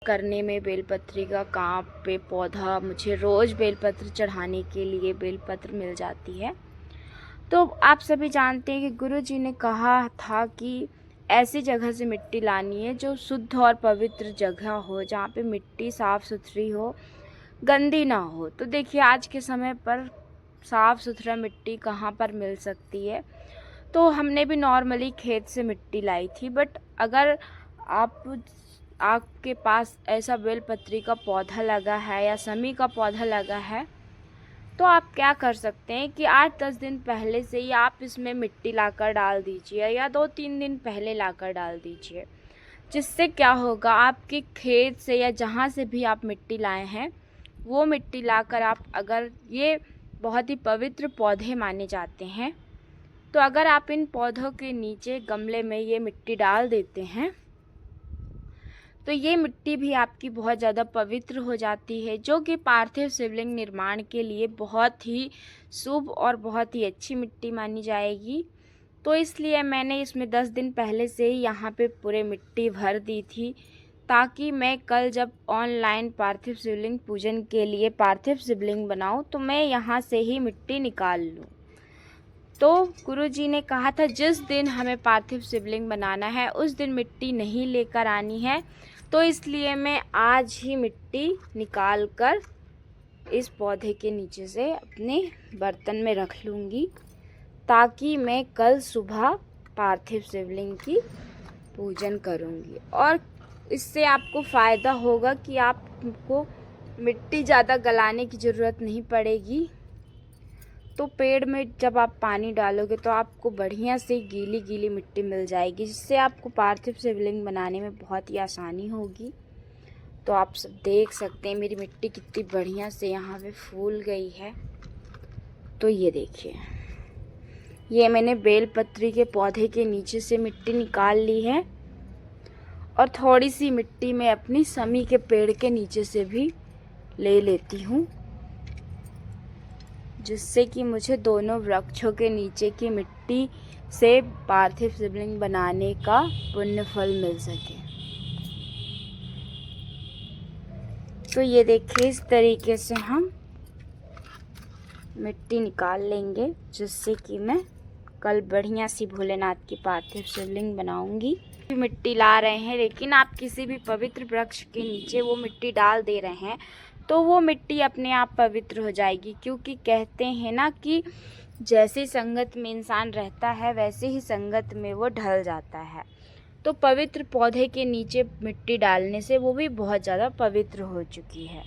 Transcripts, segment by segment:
करने में बेलपत्री का काम पे पौधा मुझे रोज़ बेलपत्र चढ़ाने के लिए बेलपत्र मिल जाती है। तो आप सभी जानते हैं कि गुरुजी ने कहा था कि ऐसी जगह से मिट्टी लानी है जो शुद्ध और पवित्र जगह हो, जहाँ पे मिट्टी साफ़ सुथरी हो, गंदी ना हो। तो देखिए आज के समय पर साफ़ सुथरा मिट्टी कहाँ पर मिल सकती है। तो हमने भी नॉर्मली खेत से मिट्टी लाई थी, बट अगर आपके पास ऐसा बेलपत्री का पौधा लगा है या समी का पौधा लगा है, तो आप क्या कर सकते हैं कि 8-10 दिन पहले से ही आप इसमें मिट्टी लाकर डाल दीजिए या 2-3 दिन पहले लाकर डाल दीजिए। जिससे क्या होगा, आपके खेत से या जहाँ से भी आप मिट्टी लाए हैं वो मिट्टी लाकर आप, अगर ये बहुत ही पवित्र पौधे माने जाते हैं, तो अगर आप इन पौधों के नीचे गमले में ये मिट्टी डाल देते हैं तो ये मिट्टी भी आपकी बहुत ज़्यादा पवित्र हो जाती है, जो कि पार्थिव शिवलिंग निर्माण के लिए बहुत ही शुभ और बहुत ही अच्छी मिट्टी मानी जाएगी। तो इसलिए मैंने इसमें 10 दिन पहले से ही यहाँ पे पूरे मिट्टी भर दी थी, ताकि मैं कल जब ऑनलाइन पार्थिव शिवलिंग पूजन के लिए पार्थिव शिवलिंग बनाऊँ तो मैं यहाँ से ही मिट्टी निकाल लूँ। तो गुरुजी ने कहा था जिस दिन हमें पार्थिव शिवलिंग बनाना है उस दिन मिट्टी नहीं लेकर आनी है, तो इसलिए मैं आज ही मिट्टी निकाल कर इस पौधे के नीचे से अपने बर्तन में रख लूँगी, ताकि मैं कल सुबह पार्थिव शिवलिंग की पूजन करूँगी। और इससे आपको फ़ायदा होगा कि आपको मिट्टी ज़्यादा गलाने की ज़रूरत नहीं पड़ेगी। तो पेड़ में जब आप पानी डालोगे तो आपको बढ़िया से गीली गीली मिट्टी मिल जाएगी, जिससे आपको पार्थिव शिवलिंग बनाने में बहुत ही आसानी होगी। तो आप सब देख सकते हैं मेरी मिट्टी कितनी बढ़िया से यहाँ पे फूल गई है। तो ये देखिए, ये मैंने बेलपत्री के पौधे के नीचे से मिट्टी निकाल ली है और थोड़ी सी मिट्टी मैं अपनी समी के पेड़ के नीचे से भी ले लेती हूँ, जिससे कि मुझे दोनों वृक्षों के नीचे की मिट्टी से पार्थिव शिवलिंग बनाने का पुण्य फल मिल सके। तो ये देखिए, इस तरीके से हम मिट्टी निकाल लेंगे, जिससे कि मैं कल बढ़िया सी भोलेनाथ की पार्थिव शिवलिंग बनाऊंगी। मिट्टी ला रहे हैं, लेकिन आप किसी भी पवित्र वृक्ष के नीचे वो मिट्टी डाल दे रहे हैं तो वो मिट्टी अपने आप पवित्र हो जाएगी, क्योंकि कहते हैं ना कि जैसी संगत में इंसान रहता है वैसे ही संगत में वो ढल जाता है। तो पवित्र पौधे के नीचे मिट्टी डालने से वो भी बहुत ज़्यादा पवित्र हो चुकी है।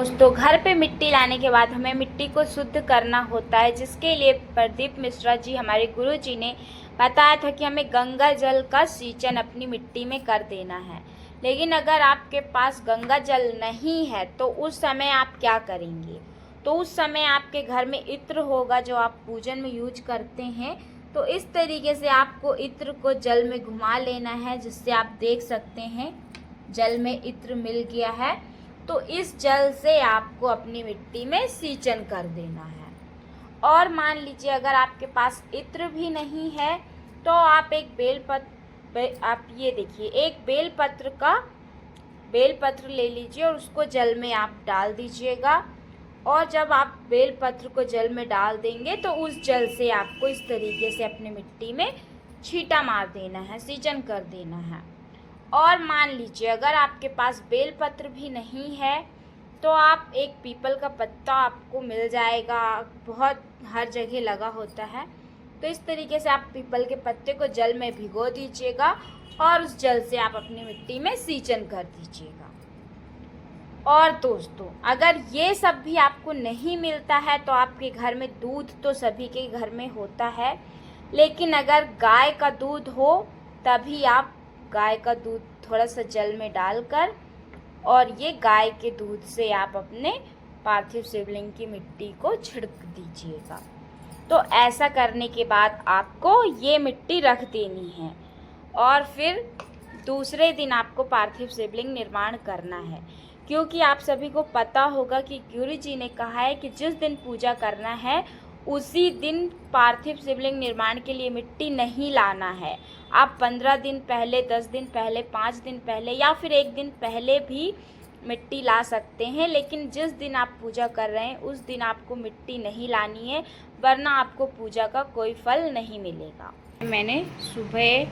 दोस्तों, घर पे मिट्टी लाने के बाद हमें मिट्टी को शुद्ध करना होता है, जिसके लिए प्रदीप मिश्रा जी हमारे गुरु जी ने बताया था कि हमें गंगा जल का सिंचन अपनी मिट्टी में कर देना है। लेकिन अगर आपके पास गंगा जल नहीं है तो उस समय आप क्या करेंगे? तो उस समय आपके घर में इत्र होगा जो आप पूजन में यूज करते हैं। तो इस तरीके से आपको इत्र को जल में घुमा लेना है, जिससे आप देख सकते हैं जल में इत्र मिल गया है। तो इस जल से आपको अपनी मिट्टी में सिंचन कर देना है। और मान लीजिए अगर आपके पास इत्र भी नहीं है तो आप एक आप ये देखिए, एक बेलपत्र ले लीजिए और उसको जल में आप डाल दीजिएगा। और जब आप बेलपत्र को जल में डाल देंगे तो उस जल से आपको इस तरीके से अपनी मिट्टी में छींटा मार देना है, सिंचन कर देना है। और मान लीजिए अगर आपके पास बेलपत्र भी नहीं है तो आप एक पीपल का पत्ता आपको मिल जाएगा, बहुत हर जगह लगा होता है। तो इस तरीके से आप पीपल के पत्ते को जल में भिगो दीजिएगा और उस जल से आप अपनी मिट्टी में सिंचन कर दीजिएगा। और दोस्तों, अगर ये सब भी आपको नहीं मिलता है तो आपके घर में दूध तो सभी के घर में होता है, लेकिन अगर गाय का दूध हो तभी आप गाय का दूध थोड़ा सा जल में डालकर और ये गाय के दूध से आप अपने पार्थिव शिवलिंग की मिट्टी को छिड़क दीजिएगा। तो ऐसा करने के बाद आपको ये मिट्टी रख देनी है और फिर दूसरे दिन आपको पार्थिव शिवलिंग निर्माण करना है, क्योंकि आप सभी को पता होगा कि गुरु जी ने कहा है कि जिस दिन पूजा करना है उसी दिन पार्थिव शिवलिंग निर्माण के लिए मिट्टी नहीं लाना है। आप 15 दिन पहले, 10 दिन पहले, 5 दिन पहले या फिर 1 दिन पहले भी मिट्टी ला सकते हैं, लेकिन जिस दिन आप पूजा कर रहे हैं उस दिन आपको मिट्टी नहीं लानी है, वरना आपको पूजा का कोई फल नहीं मिलेगा। मैंने सुबह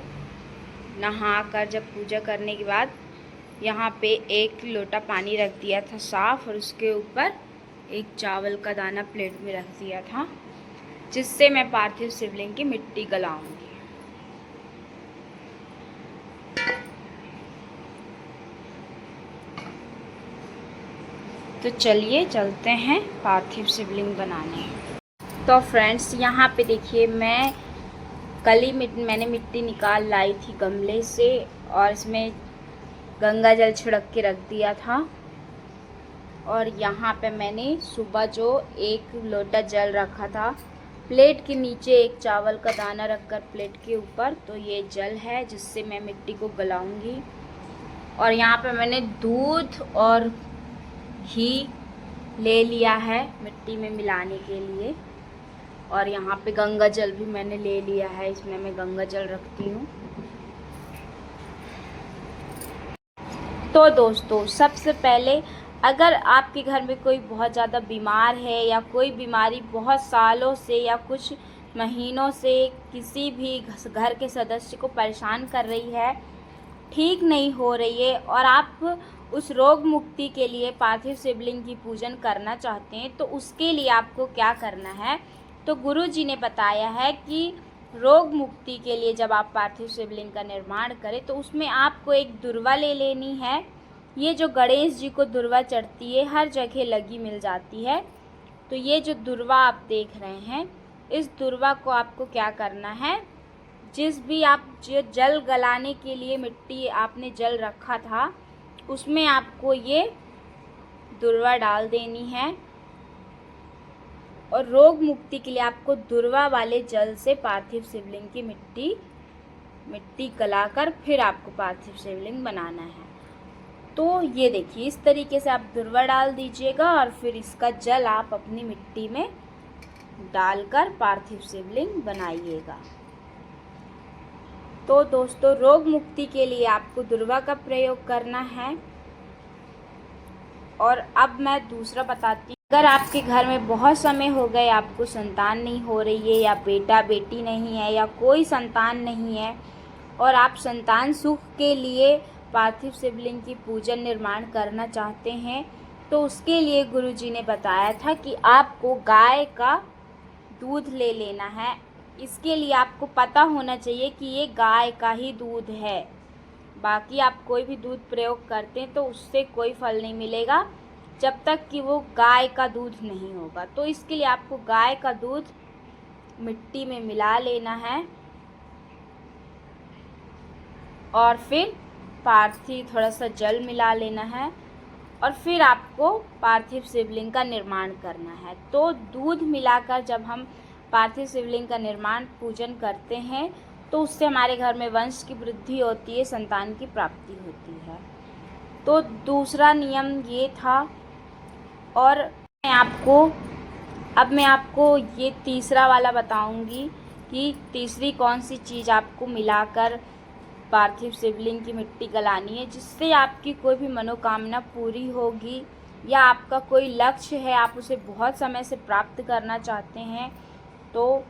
नहाकर जब पूजा करने के बाद यहाँ पे 1 लोटा पानी रख दिया था साफ़, और उसके ऊपर एक चावल का दाना प्लेट में रख दिया था, जिससे मैं पार्थिव शिवलिंग की मिट्टी गलाऊंगी। तो चलिए चलते हैं पार्थिव शिवलिंग बनाने। तो फ्रेंड्स, यहाँ पे देखिए, मैं कल ही मैंने मिट्टी निकाल लाई थी गमले से, और इसमें गंगा जल छिड़क के रख दिया था। और यहाँ पे मैंने सुबह जो 1 लोटा जल रखा था, प्लेट के नीचे एक चावल का दाना रखकर प्लेट के ऊपर, तो ये जल है जिससे मैं मिट्टी को गलाऊंगी। और यहाँ पे मैंने दूध और घी ले लिया है मिट्टी में मिलाने के लिए, और यहाँ पे गंगा जल भी मैंने ले लिया है, इसमें मैं गंगा जल रखती हूँ। तो दोस्तों, सबसे पहले अगर आपके घर में कोई बहुत ज़्यादा बीमार है, या कोई बीमारी बहुत सालों से या कुछ महीनों से किसी भी घर के सदस्य को परेशान कर रही है, ठीक नहीं हो रही है, और आप उस रोग मुक्ति के लिए पार्थिव शिवलिंग की पूजन करना चाहते हैं, तो उसके लिए आपको क्या करना है, तो गुरु जी ने बताया है कि रोग मुक्ति के लिए जब आप पार्थिव शिवलिंग का निर्माण करें तो उसमें आपको एक दुर्वा ले लेनी है। ये जो गणेश जी को दुर्वा चढ़ती है, हर जगह लगी मिल जाती है। तो ये जो दुर्वा आप देख रहे हैं, इस दुर्वा को आपको क्या करना है, जिस भी आप जो जल गलाने के लिए मिट्टी आपने जल रखा था, उसमें आपको ये दुर्वा डाल देनी है। और रोग मुक्ति के लिए आपको दुर्वा वाले जल से पार्थिव शिवलिंग की मिट्टी गलाकर फिर आपको पार्थिव शिवलिंग बनाना है। तो ये देखिए, इस तरीके से आप दुर्वा डाल दीजिएगा, और फिर इसका जल आप अपनी मिट्टी में डालकर पार्थिव शिवलिंग बनाइएगा। तो दोस्तों, रोग मुक्ति के लिए आपको दुर्वा का प्रयोग करना है। और अब मैं दूसरा बताती हूँ। अगर आपके घर में बहुत समय हो गए आपको संतान नहीं हो रही है, या बेटा बेटी नहीं है, या कोई संतान नहीं है, और आप संतान सुख के लिए पार्थिव शिवलिंग की पूजन निर्माण करना चाहते हैं, तो उसके लिए गुरुजी ने बताया था कि आपको गाय का दूध ले लेना है। इसके लिए आपको पता होना चाहिए कि ये गाय का ही दूध है। बाकी आप कोई भी दूध प्रयोग करते हैं तो उससे कोई फल नहीं मिलेगा जब तक कि वो गाय का दूध नहीं होगा। तो इसके लिए आपको गाय का दूध मिट्टी में मिला लेना है, और फिर थोड़ा सा जल मिला लेना है, और फिर आपको पार्थिव शिवलिंग का निर्माण करना है। तो दूध मिलाकर जब हम पार्थिव शिवलिंग का निर्माण पूजन करते हैं तो उससे हमारे घर में वंश की वृद्धि होती है, संतान की प्राप्ति होती है। तो दूसरा नियम ये था। और अब मैं आपको ये तीसरा वाला बताऊंगी कि तीसरी कौन सी चीज़ आपको मिलाकर पार्थिव शिवलिंग की मिट्टी गलानी है, जिससे आपकी कोई भी मनोकामना पूरी होगी, या आपका कोई लक्ष्य है, आप उसे बहुत समय से प्राप्त करना चाहते हैं। तो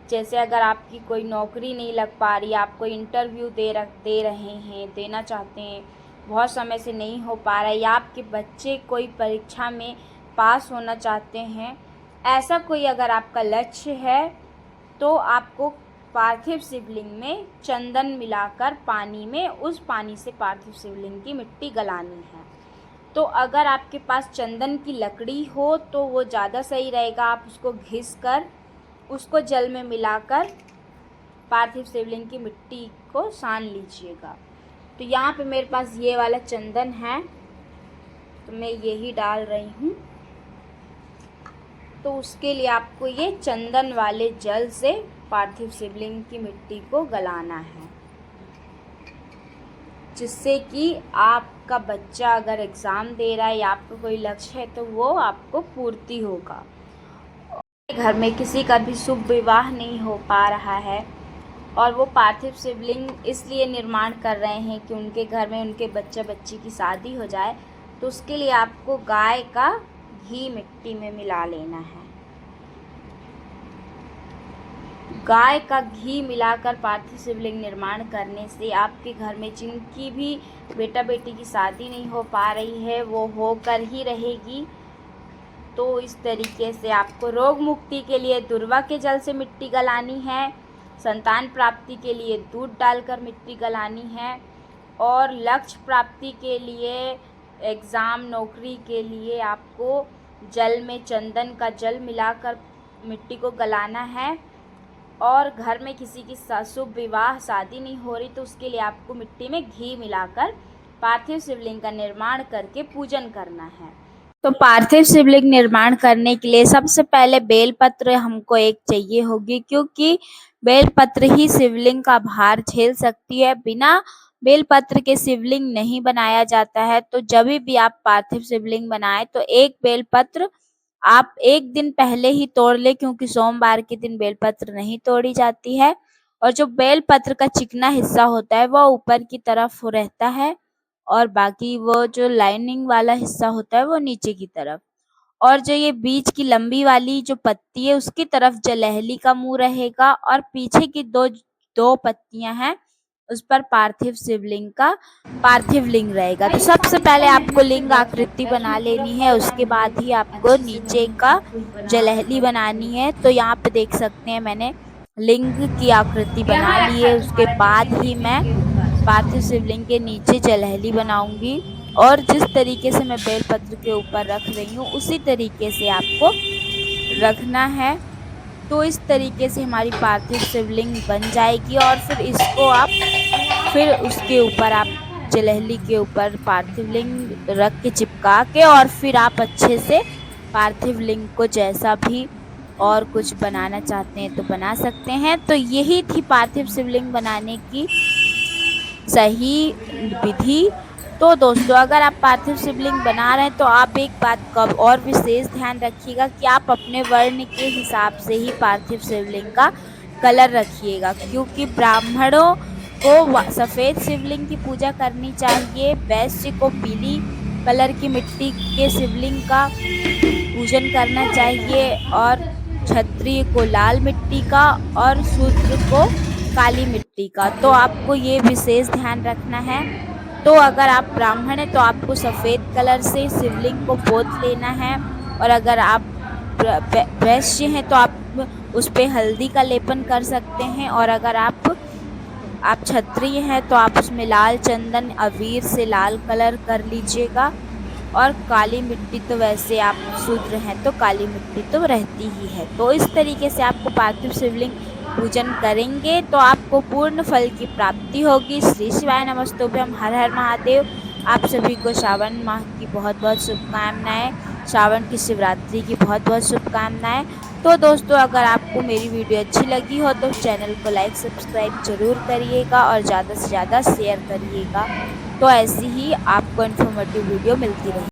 जैसे अगर आपकी कोई नौकरी नहीं लग पा रही, आप कोई इंटरव्यू देना चाहते हैं, बहुत समय से नहीं हो पा रहा है, या आपके बच्चे कोई परीक्षा में पास होना चाहते हैं, ऐसा कोई अगर आपका लक्ष्य है, तो आपको पार्थिव शिवलिंग में चंदन मिलाकर पानी में, उस पानी से पार्थिव शिवलिंग की मिट्टी गलानी है। तो अगर आपके पास चंदन की लकड़ी हो तो वो ज़्यादा सही रहेगा। आप उसको घिस कर उसको जल में मिलाकर पार्थिव शिवलिंग की मिट्टी को सान लीजिएगा। तो यहाँ पे मेरे पास ये वाला चंदन है, तो मैं यही डाल रही हूँ। तो उसके लिए आपको ये चंदन वाले जल से पार्थिव शिवलिंग की मिट्टी को गलाना है, जिससे कि आपका बच्चा अगर एग्ज़ाम दे रहा है या आपका कोई लक्ष्य है तो वो आपको पूर्ति होगा। घर में किसी का भी शुभ विवाह नहीं हो पा रहा है और वो पार्थिव शिवलिंग इसलिए निर्माण कर रहे हैं कि उनके घर में उनके बच्चे बच्ची की शादी हो जाए, तो उसके लिए आपको गाय का घी मिट्टी में मिला लेना है। गाय का घी मिलाकर पार्थिव शिवलिंग निर्माण करने से आपके घर में जिनकी भी बेटा बेटी की शादी नहीं हो पा रही है वो होकर ही रहेगी। तो इस तरीके से आपको रोग मुक्ति के लिए दुर्वा के जल से मिट्टी गलानी है, संतान प्राप्ति के लिए दूध डालकर मिट्टी गलानी है और लक्ष्य प्राप्ति के लिए एग्ज़ाम नौकरी के लिए आपको जल में चंदन का जल मिलाकर मिट्टी को गलाना है। और घर में किसी की शुभ विवाह शादी नहीं हो रही तो उसके लिए आपको मिट्टी में घी मिलाकर पार्थिव शिवलिंग का निर्माण करके पूजन करना है। तो पार्थिव शिवलिंग निर्माण करने के लिए सबसे पहले बेलपत्र हमको एक चाहिए होगी, क्योंकि बेलपत्र ही शिवलिंग का भार झेल सकती है। बिना बेलपत्र के शिवलिंग नहीं बनाया जाता है। तो जब भी आप पार्थिव शिवलिंग बनाएं तो एक बेलपत्र आप एक दिन पहले ही तोड़ ले, क्योंकि सोमवार के दिन बेलपत्र नहीं तोड़ी जाती है। और जो बेलपत्र का चिकना हिस्सा होता है वह ऊपर की तरफ रहता है और बाकी वो जो लाइनिंग वाला हिस्सा होता है वो नीचे की तरफ। और जो ये बीच की लंबी वाली जो पत्ती है उसकी तरफ जलहली का मुंह रहेगा और पीछे की दो पत्तियां हैं उस पर पार्थिव शिवलिंग का पार्थिव लिंग रहेगा। तो सबसे पहले आपको लिंग आकृति बना लेनी है, उसके बाद ही आपको नीचे का जलहली बनानी है। तो यहाँ पे देख सकते हैं मैंने लिंग की आकृति बना ली है, उसके बाद ही मैं पार्थिव शिवलिंग के नीचे जलहली बनाऊंगी। और जिस तरीके से मैं बेलपत्र के ऊपर रख रही हूँ उसी तरीके से आपको रखना है। तो इस तरीके से हमारी पार्थिव शिवलिंग बन जाएगी और फिर उसके ऊपर आप जलहली के ऊपर पार्थिव लिंग रख के चिपका के और फिर आप अच्छे से पार्थिव लिंग को जैसा भी और कुछ बनाना चाहते हैं तो बना सकते हैं। तो यही थी पार्थिव शिवलिंग बनाने की सही विधि। तो दोस्तों अगर आप पार्थिव शिवलिंग बना रहे हैं तो आप एक बात का और विशेष ध्यान रखिएगा कि आप अपने वर्ण के हिसाब से ही पार्थिव शिवलिंग का कलर रखिएगा, क्योंकि ब्राह्मणों को सफ़ेद शिवलिंग की पूजा करनी चाहिए, वैश्य को पीली कलर की मिट्टी के शिवलिंग का पूजन करना चाहिए और क्षत्रिय को लाल मिट्टी का और शूद्र को काली मिट्टी का। तो आपको ये विशेष ध्यान रखना है। तो अगर आप ब्राह्मण हैं तो आपको सफ़ेद कलर से शिवलिंग को पोत लेना है और अगर आप वैश्य हैं तो आप उस पर हल्दी का लेपन कर सकते हैं और अगर आप क्षत्रिय हैं तो आप उसमें लाल चंदन अबीर से लाल कलर कर लीजिएगा। और काली मिट्टी तो वैसे आप शूद्र हैं तो काली मिट्टी तो रहती ही है। तो इस तरीके से आपको पार्थिव शिवलिंग पूजन करेंगे तो आपको पूर्ण फल की प्राप्ति होगी। श्री शिवाय नमस्तुभ्यम, हर हर महादेव। आप सभी को श्रावण माह की बहुत बहुत शुभकामनाएं, श्रावण की शिवरात्रि की बहुत बहुत शुभकामनाएं। तो दोस्तों अगर आपको मेरी वीडियो अच्छी लगी हो तो चैनल को लाइक सब्सक्राइब ज़रूर करिएगा और ज़्यादा से ज़्यादा शेयर करिएगा। तो ऐसी ही आपको इन्फॉर्मेटिव वीडियो मिलती रहेगी।